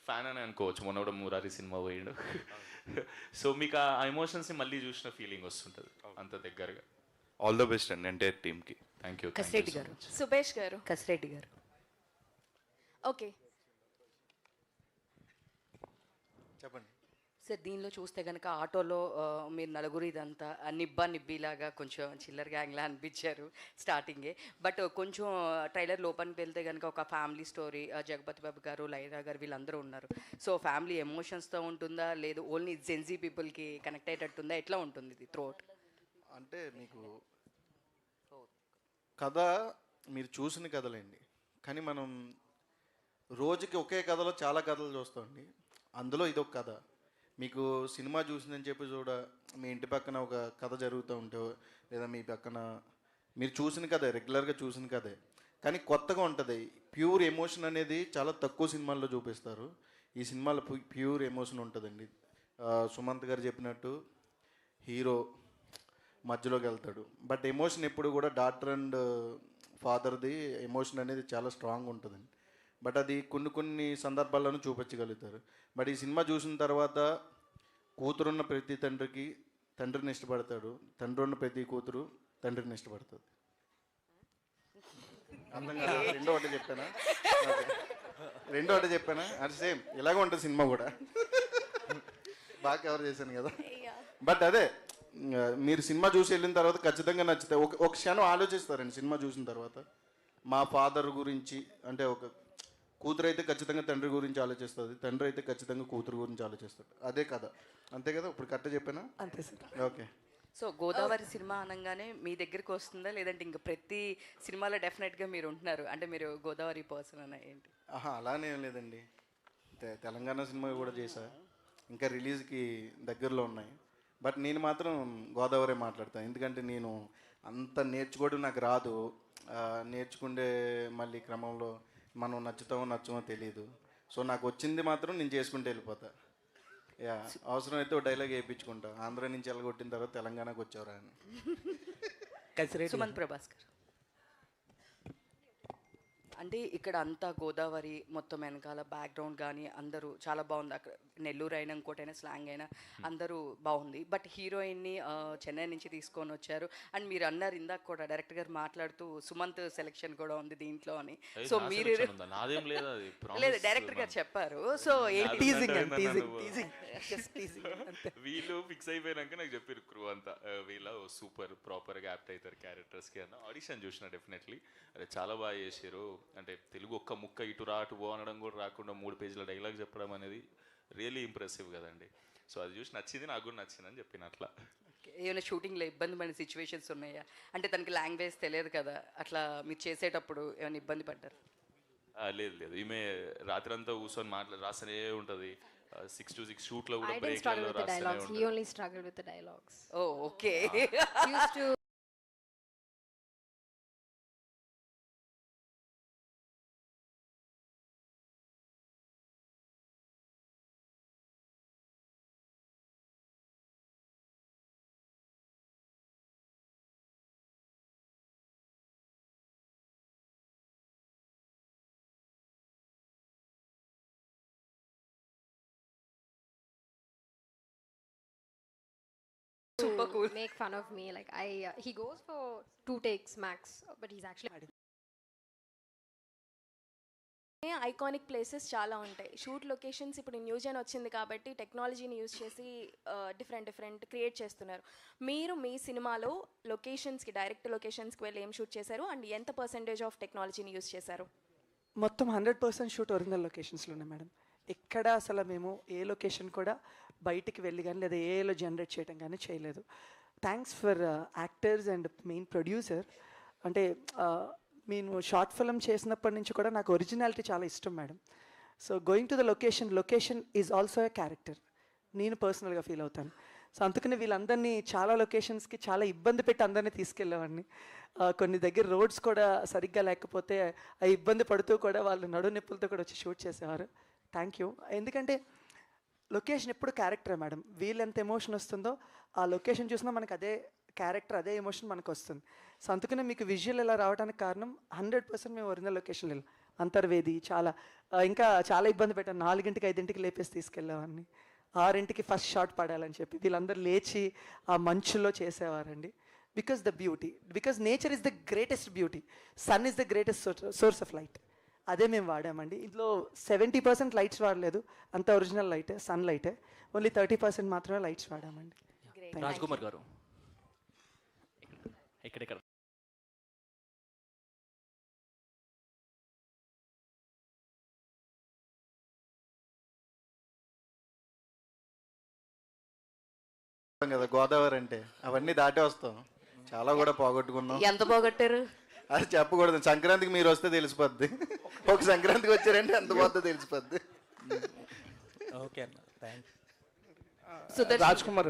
ఫ్యాన్ అని అనుకోవచ్చు. మొన్న కూడా మురారి సినిమా పోయిండు. సో మీకు ఆ ఎమోషన్స్ని మళ్ళీ చూసిన ఫీలింగ్ వస్తుంటుంది అంత దగ్గరగా. ఆల్ ద బెస్ట్ అండి ఎంటైర్ టీమ్కి. Thank you. కసిరెడ్డి గారు, సుభేష్ గారు, కసిరెడ్డి గారు. ఓకే చెప్పండి సార్. దీనిలో చూస్తే కనుక ఆటోలో మీరు నలుగురు ఇదంతా నిబ్బిలాగా కొంచెం చిల్లర గ్యాంగ్లా అనిపించారు స్టార్టింగే. బట్ కొంచెం ట్రైలర్ లోపలికి వెళ్తే కనుక ఒక ఫ్యామిలీ స్టోరీ, జగపతి బాబు గారు, లైరా గారు వీళ్ళందరూ ఉన్నారు. సో ఫ్యామిలీ ఎమోషన్స్తో ఉంటుందా, లేదు ఓన్లీ జెన్జీ పీపుల్కి కనెక్ట్ అయ్యేటట్టుందా, ఎట్లా ఉంటుంది ఇది త్రూఅవుట్? అంటే మీకు కథ మీరు చూసిన కథలేండి, కానీ మనం రోజుకి ఒకే కథలో చాలా కథలు చూస్తామండి. అందులో ఇదొక కథ. మీకు సినిమా చూసిందని చెప్పి మీ ఇంటి పక్కన ఒక కథ జరుగుతూ ఉంటే, లేదా మీ పక్కన మీరు చూసిన కథే, రెగ్యులర్గా చూసిన కథే, కానీ కొత్తగా ఉంటుంది. ప్యూర్ ఎమోషన్ అనేది చాలా తక్కువ సినిమాల్లో చూపిస్తారు. ఈ సినిమాలో ప్యూర్ ఎమోషన్ ఉంటుందండి. సుమంత్ గారు చెప్పినట్టు హీరో మధ్యలోకి వెళ్తాడు, బట్ ఎమోషన్ ఎప్పుడు కూడా డాటర్ అండ్ ఫాదర్ది ఎమోషన్ అనేది చాలా స్ట్రాంగ్ ఉంటుందండి. బట్ అది కొన్ని సందర్భాల్లోనూ చూపించగలుగుతారు. బట్ ఈ సినిమా చూసిన తర్వాత కూతురున్న ప్రతి తండ్రికి తండ్రిని ఇష్టపడతాడు, తండ్రి ఉన్న ప్రతి కూతురు తండ్రిని ఇష్టపడుతుంది. అందంగా రెండో ఒకటి చెప్పానా? రెండో ఒకటి చెప్పానా? అది సేమ్ ఇలాగ ఉంటుంది సినిమా కూడా. బాగా కవర్ చేశాను కదా. బట్ అదే మీరు సినిమా చూసి వెళ్ళిన తర్వాత ఖచ్చితంగా నచ్చుతాయి. ఒక క్షణం ఆలోచిస్తారండి సినిమా చూసిన తర్వాత. మా ఫాదర్ గురించి, అంటే ఒక కూతురు అయితే ఖచ్చితంగా తండ్రి గురించి ఆలోచిస్తుంది, తండ్రి అయితే ఖచ్చితంగా కూతురు గురించి ఆలోచిస్తాడు. అదే కదా, అంతే కదా? ఇప్పుడు కరెక్ట్ చెప్పానా? అంతే sir. Okay. So Godavari cinema అనగానే మీ దగ్గరికి వస్తుందా, లేదంటే ఇంకా ప్రతి సినిమాలో డెఫినెట్గా మీరు ఉంటున్నారు అంటే మీరు గోదావరి పర్సన్ అన్న ఏంటి? అలానే ఏం లేదండి. తెలంగాణ సినిమా కూడా చేశా, ఇంకా రిలీజ్కి దగ్గరలో ఉన్నాయి. బట్ నేను మాత్రం గోదావరి మాట్లాడతాను, ఎందుకంటే నేను అంత నేర్చుకోవడం నాకు రాదు. నేర్చుకుంటే మళ్ళీ క్రమంలో మనం నచ్చుతామో నచ్చమో తెలియదు. సో నాకు వచ్చింది మాత్రం నేను చేసుకుంటూ వెళ్ళిపోతా. అవసరమైతే ఒక డైలాగ్ వేయించుకుంటా, ఆంధ్ర నుంచి వెళ్ళగొట్టిన తర్వాత తెలంగాణకు వచ్చారా అని. సుమంత్ ప్రభాస్కర్ అంటే ఇక్కడ అంతా గోదావరి మొత్తం వెనకాల బ్యాక్గ్రౌండ్ కానీ అందరూ చాలా బాగుంది. అక్కడ నెల్లూరు అయినా ఇంకోటైనా స్లాంగ్ అయినా అందరూ బాగుంది. బట్ హీరోయిన్ని చెన్నై నుంచి తీసుకొని వచ్చారు. అండ్ మీరు అన్నారు ఇందాక కూడా డైరెక్టర్ గారు మాట్లాడుతూ సుమంత్ సెలెక్షన్ కూడా ఉంది దీంట్లో అని. సో మీరు లేదు డైరెక్టర్ గారు చెప్పారు. సో వీళ్ళు ఫిక్స్ అయిపోయినాక నాకు చెప్పారు క్రూ అంతా వీళ్ళ సూపర్ ప్రాపర్గా యాప్ట్ అవుతారు క్యారెక్టర్స్కి అన్న. ఆడిషన్ చూసిన డెఫినెట్లీ అదే చాలా బాగా చేశారు. అంటే తెలుగు ఒక్క ముక్క ఇటు రా అటు పో అనడం కూడా రాకుండా 3 పేజీల డైలాగ్ చెప్పడం అనేది రియల్లీ ఇంప్రెసివ్ కదండి. సో అది చూసి నచ్చింది, నాకు కూడా నచ్చిందని చెప్పిన. అట్లా ఏమైనా షూటింగ్లో ఇబ్బంది పడిన సిచ్యువేషన్స్ ఉన్నాయా? అంటే తనకి లాంగ్వేజ్ తెలియదు కదా, అట్లా మీరు చేసేటప్పుడు ఏమైనా ఇబ్బంది పడ్డారు? లేదు లేదు, ఈమె రాత్రి అంతా కూర్చొని రాస్తూనే ఉంటుంది. 6 to 6 షూట్లో కూడా I didn't struggle with the dialogues. He only struggled with the dialogues. Oh, okay. Used to super cool. Make fun of me. Like he goes for 2 takes max, but he's actually iconic places చాలా ఉంటాయి. షూట్ లొకేషన్స్ ఇప్పుడు న్యూజెన్ వచ్చింది కాబట్టి టెక్నాలజీని యూజ్ చేసి డిఫరెంట్ క్రియేట్ చేస్తున్నారు. మీరు మీ సినిమాలో లొకేషన్స్కి డైరెక్ట్ లొకేషన్స్కి వెళ్ళి ఏం షూట్ చేశారు అండ్ ఎంత పర్సెంటేజ్ ఆఫ్ టెక్నాలజీని యూజ్ చేశారు? మొత్తం 100% షూట్ ఒరిజినల్ లొకేషన్స్లోనే మేడం. ఎక్కడ అసలు మేము ఏ లొకేషన్ కూడా బయటికి వెళ్ళి కానీ లేదా ఏలో జనరేట్ చేయడం కానీ చేయలేదు. Thanks for actors and main producer. అంటే నేను షార్ట్ ఫిల్మ్ చేసినప్పటి నుంచి కూడా నాకు ఒరిజినాలిటీ చాలా ఇష్టం madam. So going to the location is also a character, నేను పర్సనల్గా ఫీల్ అవుతాను. సో అందుకని వీళ్ళందరినీ చాలా లొకేషన్స్కి చాలా ఇబ్బంది పెట్టి అందరినీ తీసుకెళ్ళేవాడిని. కొన్ని దగ్గర రోడ్స్ కూడా సరిగ్గా లేకపోతే ఆ ఇబ్బంది పడుతూ కూడా వాళ్ళు నడు నొప్పులతో కూడా వచ్చి షూట్ చేసేవారు. Thank you. ఎందుకంటే లొకేషన్ ఎప్పుడు క్యారెక్టరే మేడం. వీళ్ళు ఎంత ఎమోషన్ వస్తుందో ఆ లొకేషన్ చూసినా మనకు అదే క్యారెక్టర్ అదే ఎమోషన్ మనకు వస్తుంది. సో అందుకనే మీకు విజువల్ ఎలా రావడానికి కారణం 100% మేము ఒరిజినల్ లొకేషన్ వెళ్ళాం. అంతర్వేది ఇంకా చాలా ఇబ్బంది పెట్టాను. 4ంటికి 5ంటికి లేపేసి తీసుకెళ్ళేవాడిని. 6ంటికి ఫస్ట్ షాట్ పడాలని చెప్పి వీళ్ళందరూ లేచి ఆ మంచులో చేసేవారండి. Because the beauty, because nature is the greatest beauty, sun is the greatest source of light. అదే మేము వాడామండి. ఇందులో 70% లైట్స్ వాడలేదు, అంత ఒరిజినల్ లైటే, సన్ లైటే. ఓన్లీ 30% మాత్రమే లైట్స్ వాడామండి. రాజ్ కుమార్ గారు ఇక్కడ కదా గోదావరి అంటే అవన్నీ దాటే వస్తాం. చాలా కూడా పోగొట్టుకున్నాం. ఎంత పోగొట్టారు అది చెప్పకూడదు. సంక్రాంతికి మీరు వస్తే తెలిసిపోద్ది. ఒక సంక్రాంతికి వచ్చారంటే ఎంత పోతుందో తెలిసిపోద్ది. ఓకే అన్న, థ్యాంక్స్. రాజ్ కుమార్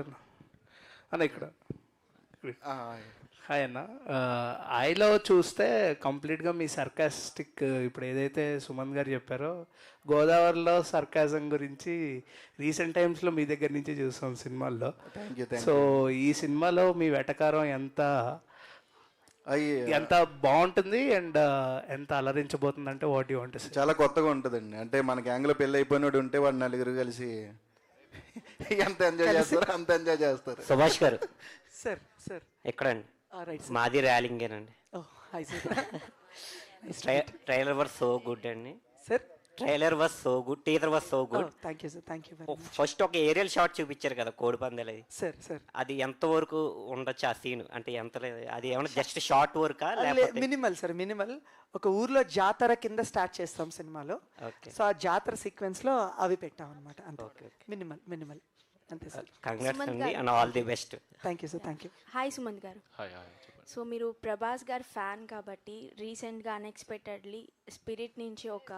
అన్న ఇక్కడ. హాయ్ అన్న. ఐలో చూస్తే కంప్లీట్గా మీ సర్కాస్టిక్, ఇప్పుడు ఏదైతే సుమన్ గారు చెప్పారో గోదావరిలో సర్కాజం గురించి రీసెంట్ టైమ్స్లో మీ దగ్గర నుంచి చూసాం సినిమాల్లో. సో ఈ సినిమాలో మీ వెటకారం ఎంత ఎంత బాగుంటుంది అండ్ ఎంత అలరించబోతుంది అంటే వాట్ యూ వాంట్ చాలా కొత్తగా ఉంటుందండి. అంటే మన గ్యాంగ్లో పెళ్ళి అయిపోయినోడు ఉంటే వాడు నలుగురు కలిసి ఎంత ఎంజాయ్ చేస్తారు అంత ఎంజాయ్ చేస్తారు. సుభాష్ గారు సార్ సార్ ఎక్కడండి? రైట్ మాది ర్యాలింగేనండి. Hi sir. Trailer was so good అండి. Sir trailer was so good, teaser was so good. Thank you sir, thank you very much. First ఒక ఏరియల్ షాట్ చూపించారు కదా కోడి పందాలు, అది సార్ సార్ అది ఎంతవరకు ఉండొచ్చు ఆ సీన్? అంటే ఎంత అది ఏమన్నా జస్ట్ షార్ట్ వర్కా లేకపోతే మినిమల్ సార్, మినిమల్. ఒక ఊర్లో జాతర కింద స్టార్ట్ చేస్తాం సినిమాలో. సో ఆ జాతర సీక్వెన్స్ లో అవి పెట్టాం అనమాట. అంతే, మినిమల్ మినిమల్ అంతే సార్. కంగ్రాట్స్ అండి and all the best. Thank you sir, thank you. Hi Sumanth గారు. హాయ్. సో మీరు ప్రభాస్ గారు ఫ్యాన్ కాబట్టి రీసెంట్గా అన్ఎక్స్పెక్టెడ్లీ స్పిరిట్ నుంచి ఒక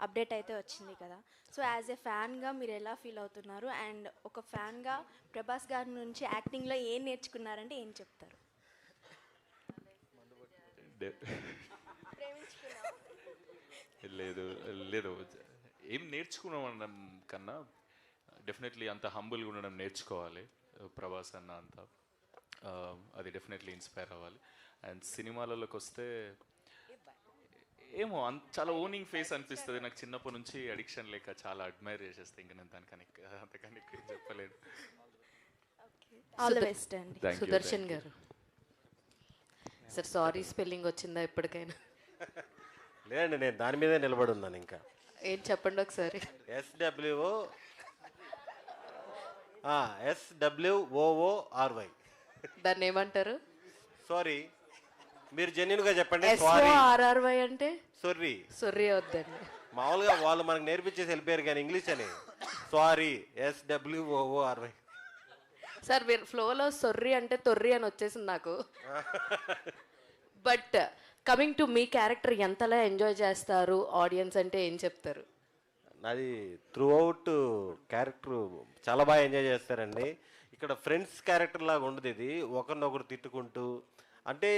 అప్డేట్ అయితే వచ్చింది కదా. సో యాజ్ ఎ ఫ్యాన్గా మీరు ఎలా ఫీల్ అవుతున్నారు? అండ్ ఒక ఫ్యాన్గా ప్రభాస్ గారి నుంచి యాక్టింగ్లో ఏం నేర్చుకున్నారంటే ఏం చెప్తారు? లేదు ఏం నేర్చుకున్నాం అనడం కన్నా డెఫినెట్లీ అంత హంబుల్గా ఉండడం నేర్చుకోవాలి. ప్రభాస్ అన్న అంతా అది డెఫినెట్లీ ఇన్స్పైర్ అవ్వాలి. అండ్ సినిమాలలోకి వస్తే ఏమో చాలా ఓనింగ్ ఫేస్ అనిపిస్తుంది నాకు. చిన్నప్పటి నుంచి అడిక్షన్ లేక చాలా అడ్మైర్ చేసేస్తే ఇంకా నేను దానికని అంతకని ఏం చెప్పలేను. ఆల్ ది బెస్ట్ అండి. సుదర్శన్ గారు సార్, సారీ స్పెల్లింగ్ వచ్చిందా ఇప్పటికైనా? లేదండి, నేను దాని మీదే నిలబడి ఉన్నాను. ఇంకా ఏం చెప్పండి ఒకసారి. SWOORY. దాన్ని ఏమంటారు? సారీ, మీరు జెన్యున్గా చెప్పండి. SORRY అంటే సొర్రీ. సొర్రీ వద్దండి. మామూలుగా వాళ్ళు మనకు నేర్పించేసి వెళ్ళిపోయారు కానీ ఇంగ్లీష్ అని. Sorry, SWOORY. సార్ మీరు ఫ్లోలో సొర్రీ అంటే తొర్రి అని వచ్చేసింది నాకు. But coming to me character ఎంతలా ఎంజాయ్ చేస్తారు ఆడియన్స్ అంటే ఏం చెప్తారు? నాది త్రూ అవుట్ క్యారెక్టర్ చాలా బాగా ఎంజాయ్ చేస్తారండి. ఇక్కడ ఫ్రెండ్స్ క్యారెక్టర్ లాగా ఉండదు ఇది. ఒకరినొకరు తిట్టుకుంటూ, అంటే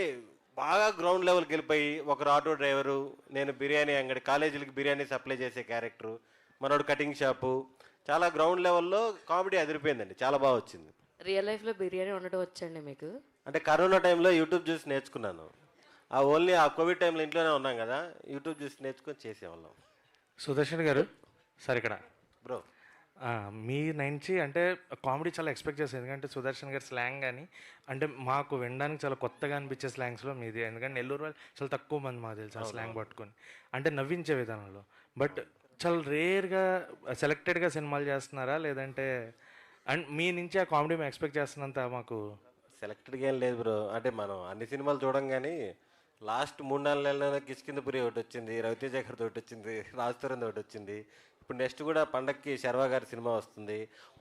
బాగా గ్రౌండ్ లెవెల్కి వెళ్ళిపోయి, ఒకరు ఆటో డ్రైవరు, నేను బిర్యానీ అంగడి, కాలేజీలకి బిర్యానీ సప్లై చేసే క్యారెక్టరు, మనోడు కటింగ్ షాపు, చాలా గ్రౌండ్ లెవెల్లో కామెడీ అదిరిపోయిందండి. చాలా బాగా వచ్చింది. రియల్ లైఫ్లో బిర్యానీ వండడం వచ్చండి మీకు? అంటే కరోనా టైంలో యూట్యూబ్ చూసి నేర్చుకున్నాను. ఓన్లీ ఆ కోవిడ్ టైంలో ఇంట్లోనే ఉన్నాం కదా, యూట్యూబ్ చూసి నేర్చుకొని చేసేవాళ్ళం. సుదర్శన్ గారు సార్ ఇక్కడ బ్రో మీ నుంచి అంటే కామెడీ చాలా ఎక్స్పెక్ట్ చేస్తాను. ఎందుకంటే సుదర్శన్ గారి స్లాంగ్ కానీ అంటే మాకు వినడానికి చాలా కొత్తగా అనిపించే స్లాంగ్స్లో మీది. ఎందుకంటే నెల్లూరు వాళ్ళు చాలా తక్కువ మంది మాకు తెలుసు ఆ స్లాంగ్ పట్టుకొని అంటే నవ్వించే విధానంలో. బట్ చాలా రేర్గా సెలెక్టెడ్గా సినిమాలు చేస్తున్నారా లేదంటే అండ్ మీ నుంచి ఆ కామెడీ మేము ఎక్స్పెక్ట్ చేస్తున్నంత మాకు సెలెక్టెడ్గా ఏం లేదు బ్రో. అంటే మనం అన్ని సినిమాలు చూడం కానీ లాస్ట్ 3-4 నెలల కిష్కిందపురి ఒకటి వచ్చింది, రవితేజ గారితో ఒకటి వచ్చింది, రాజతరుణ్ ఒకటి వచ్చింది. ఇప్పుడు నెక్స్ట్ కూడా పండక్కి శర్వా గారి సినిమా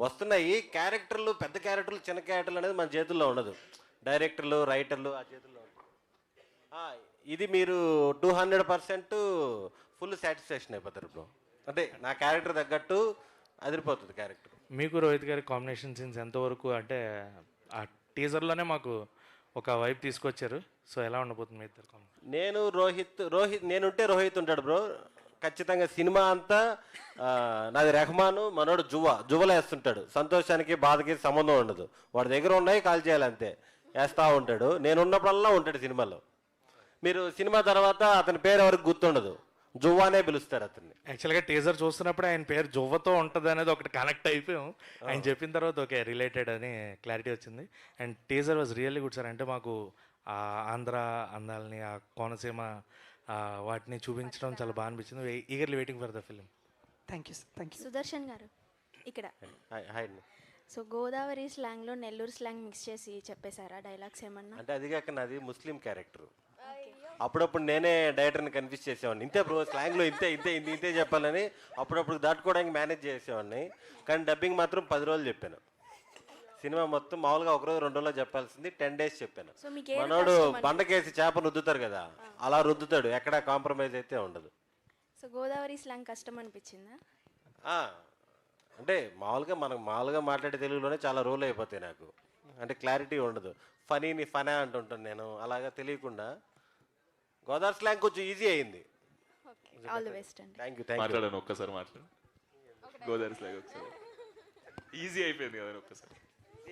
వస్తున్నాయి. క్యారెక్టర్లు, పెద్ద క్యారెక్టర్లు, చిన్న క్యారెక్టర్లు అనేది మన చేతుల్లో ఉండదు. డైరెక్టర్లు, రైటర్లు ఆ చేతుల్లో ఉంటుంది. ఇది మీరు 200% ఫుల్ సాటిస్ఫాక్షన్ అయిపోతారు బ్రో. అంటే నా క్యారెక్టర్ తగ్గట్టు అదిరిపోతుంది క్యారెక్టర్. మీకు రోహిత్ గారి కాంబినేషన్ సీన్స్ ఎంతవరకు అంటే ఆ టీజర్లోనే మాకు ఒక వైపు తీసుకొచ్చారు. సో ఎలా ఉండబోతుంది మీ ఇద్దరు కాంబినేషన్? నేను నేనుంటే రోహిత్ ఉంటాడు బ్రో. ఖచ్చితంగా సినిమా అంతా నాది రెహమాను, మనోడు జువ్వలు వేస్తుంటాడు. సంతోషానికి బాధకి సంబంధం ఉండదు. వాడి దగ్గర ఉన్నాయి కాల్ చేయాలి అంతే, వేస్తూ ఉంటాడు. నేను ఉన్నప్పుడల్లా ఉంటాడు సినిమాలో. మీరు సినిమా తర్వాత అతని పేరు ఎవరికి గుర్తుండదు, జువ్వానే పిలుస్తారు అతన్ని. యాక్చువల్గా టీజర్ చూస్తున్నప్పుడు ఆయన పేరు జువ్వతో ఉంటుంది అనేది ఒకటి కనెక్ట్ అయిపోయాం. ఆయన చెప్పిన తర్వాత ఓకే రిలేటెడ్ అని క్లారిటీ వచ్చింది. And teaser was really good sir. అంటే మాకు ఆ ఆంధ్ర అందాలని, ఆ కోనసీమ వాటిని చూపించడం చాలా బాగా అనిపించింది. Eagerly waiting for the film. Thank you sir, thank you. Sudarshan గారు ఇక్కడ హాయ్. సో గోదావరి స్లాంగ్లో నెల్లూరు స్లాంగ్ మిక్స్ చేసి చెప్పేశారా డైలాగ్స్ ఏమన్నా? అంటే అది కాక నాది ముస్లిం క్యారెక్టర్. అప్పుడప్పుడు నేనే డైరెక్టర్ని కన్ఫ్యూజ్ చేసేవాడిని. ఇంతే బ్రో స్లాంగ్లో ఇంతే చెప్పాలని అప్పుడప్పుడు దాటుకోవడానికి మేనేజ్ చేసేవాడిని. కానీ డబ్బింగ్ మాత్రం 10 రోజులు చెప్పాను. సినిమా మొత్తం మామూలుగా 1 రోజు 2 రోజుల్లో చెప్పాల్సింది 10 days చెప్పాను. మనోడు బండకేసి చేప రుద్దుతారు కదా, అలా రుద్దుతాడు. ఎక్కడ కాంప్రమైజ్ అయితే ఉండదు. సో గోదావరి స్లాంగ్ కష్టం అనిపించిందా? అంటే మామూలుగా మాట్లాడే తెలుగులోనే చాలా రోల్ అయిపోతాయి నాకు. అంటే క్లారిటీ ఉండదు. ఫనీని ఫనా అంటుంటాను నేను, అలాగా తెలియకుండా. గోదావరి స్లాంగ్ కొంచెం ఈజీ అయింది. ఆల్ ది బెస్ట్ అండి. Thank you. మాట్లాడాను ఒక్కసారి మాట్లాడు. గోదావరి స్లాంగ్ ఒకసారి ఈజీ అయిపోయింది కదా ఒక్కసారి.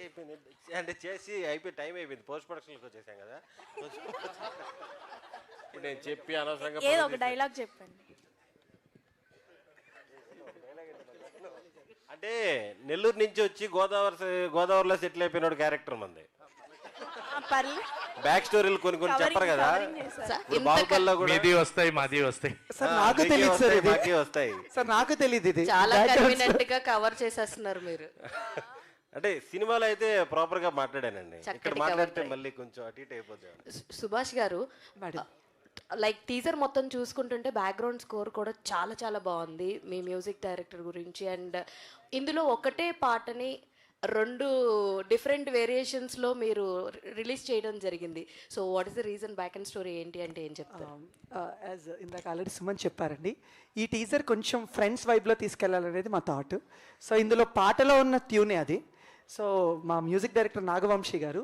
అయిపోయింది అంటే చేసి అయిపోయి టైం అయిపోయింది, పోస్ట్ ప్రొడక్షన్కి వచ్చేసాం కదా. ఇప్పుడు నేను చెప్పి అనవసరంగా ఏదో ఒక డైలాగ్ చెప్పండి. అంటే నెల్లూరు నుంచి వచ్చి గోదావరిలో సెటిల్ అయిపోయినాడు క్యారెక్టర్ మంది. బ్యాక్ స్టోరీలు కొన్ని కొన్ని చెప్పరు కదా. బాహుబలిలో కూడా మీది వస్తాయి, మాది వస్తాయి. సార్ నాకు తెలియదు సార్, ఇది మాకే వస్తాయి సార్, నాకు తెలియదు ఇది. చాలా కన్వీనియంట్ గా కవర్ చేసేస్తున్నారు మీరు. అంటే సినిమాలో అయితే ప్రాపర్ గా మాట్లాడానండి, ఇక్కడ మాట్లాడితే మళ్ళీ కొంచెం అటు ఇటు అయిపోతుంది. సుభాష్ గారు, లైక్ టీజర్ మొత్తం చూసుకుంటుంటే బ్యాక్గ్రౌండ్ స్కోర్ కూడా చాలా చాలా బాగుంది మీ మ్యూజిక్ డైరెక్టర్ గురించి. అండ్ ఇందులో ఒకటే పాటని 2 డిఫరెంట్ వేరియేషన్స్లో మీరు రిలీజ్ చేయడం జరిగింది. So what is the reason, back and story ఏంటి అంటే ఏం చెప్తారు? యాజ్ ఇందాక ఆల్రెడీ సుమన్ చెప్పారండి, ఈ టీజర్ కొంచెం ఫ్రెండ్స్ వైబ్లో తీసుకెళ్లాలనేది మా థాట్. సో ఇందులో పాటలో ఉన్న ట్యూనే అది. సో మా మ్యూజిక్ డైరెక్టర్ నాగవంశీ గారు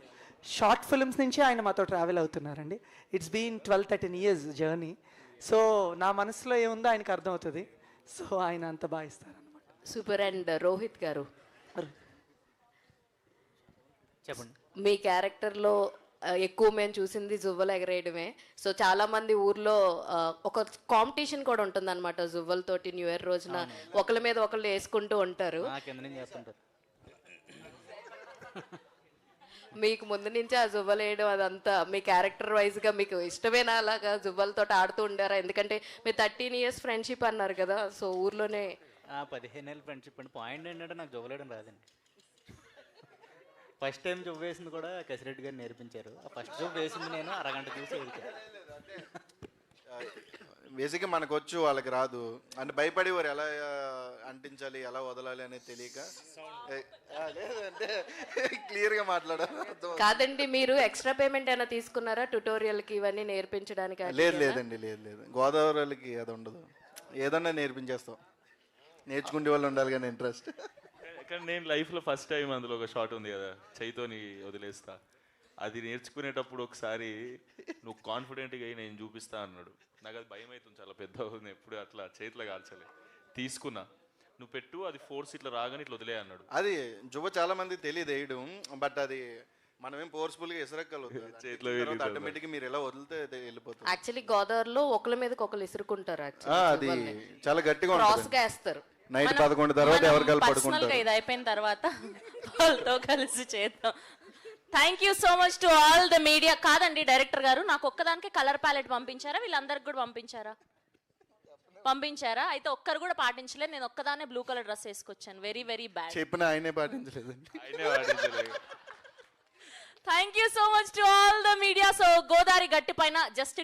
షార్ట్ ఫిల్మ్స్ నుంచి ఆయన మాతో ట్రావెల్ అవుతున్నారండి. It's been 12-13 years journey. So నా మనసులో ఏముందో ఆయనకు అర్థమవుతుంది. సో ఆయన అంత బాగా ఇస్తారనమాట. సూపర్. అండ్ రోహిత్ గారు, చెప్పండి. మీ క్యారెక్టర్లో ఎక్కువ మేము చూసింది జువ్వలు ఎగరేయడమే. సో చాలా మంది ఊర్లో ఒక కాంపిటీషన్ కూడా ఉంటుంది అనమాట జువ్వలతోటి. న్యూ ఇయర్ రోజున ఒకళ్ళ మీద ఒకళ్ళు వేసుకుంటూ ఉంటారు. మీకు ముందు నుంచి ఆ జువ్వలు వేయడం అదంతా మీ క్యారెక్టర్ వైజ్గా మీకు ఇష్టమేనా అలాగా జువ్వలతో ఆడుతూ ఉండారా? ఎందుకంటే మీరు 13 years ఫ్రెండ్షిప్ అన్నారు కదా, సో ఊర్లోనే 15 ఏళ్ళ ఫ్రెండ్షిప్ అండి. పాయింట్ ఏంటంటే నాకు జువ్వలేయడం రాదండి. ఫస్ట్ టైం జువ్వ వేసింది కూడా కసిరెడ్డి గారు నేర్పించారు. ఆ ఫస్ట్ జువ్వ వేసింది నేను అరగంట చూసి ఏడిచాను. బేసిక్గా మనకు వచ్చు, వాళ్ళకి రాదు అంటే భయపడి వారు ఎలా అంటించాలి, ఎలా వదలాలి అనేది తెలియక. లేదంటే క్లియర్గా మాట్లాడాలి. కాదండి, మీరు ఎక్స్ట్రా పేమెంట్ ఏమైనా తీసుకున్నారా ట్యుటోరియల్కి ఇవన్నీ నేర్పించడానికి? లేదండి, లేదు. గోదావరికి అది ఉండదు, ఏదన్నా నేర్పించేస్తాం. నేర్చుకుంటే వాళ్ళు ఉండాలి కానీ ఇంట్రెస్ట్. కానీ నేను లైఫ్లో ఫస్ట్ టైం అందులో ఒక షాట్ ఉంది కదా, చైతోని వదిలేస్తా, అది నేర్చుకునేటప్పుడు ఒకసారి నువ్వు కాన్ఫిడెంట్గా అయ్యి నేను చూపిస్తా అన్నాడు. నాకు అది భయం అవుతుంది, చాలా పెద్ద అవుతుంది, ఎప్పుడు అట్లా చేతిలో కాల్చలే. తీసుకున్నా, నువ్వు పెట్టు, అది ఫోర్స్ ఇట్లా రాగానే ఇట్లా వదిలే అన్నాడు. అది జువ్వ చాలా మంది తెలియదు వేయడం, బట్ అది మనమేం ఫోర్స్ఫుల్గా ఎసరక్కలేదు, చేతిలో ఆటోమేటిక్గా మీరు ఎలా వదిలితే వెళ్ళిపోతుంది. యాక్చువల్లీ గోదావరిలో ఒకళ్ళ మీదకి ఒకళ్ళు ఇసురుకుంటారు. అది చాలా గట్టిగా క్రాస్గా వేస్తారు. నైట్ 11 తర్వాత ఎవరు కలిపి పడుకుంటారు. ఇది అయిపోయిన తర్వాత వాళ్ళతో కలిసి చేద్దాం. Thank you so much to all the media. కాదండి డైరెక్టర్ గారు, నాకు ఒక్కదానికి కలర్ ప్యాలెట్ పంపించారా? వీళ్ళందరికి కూడా పంపించారా? అయితే ఒక్కరు కూడా పాటించలేదు. నేను ఒక్కదానే బ్లూ కలర్ డ్రెస్ వేసుకొచ్చాను. Very very bad. చెప్పిన ఆయనే పాటించలేదండి. Thank you so much to all the media. So Godavari గట్టి పైన జస్ట్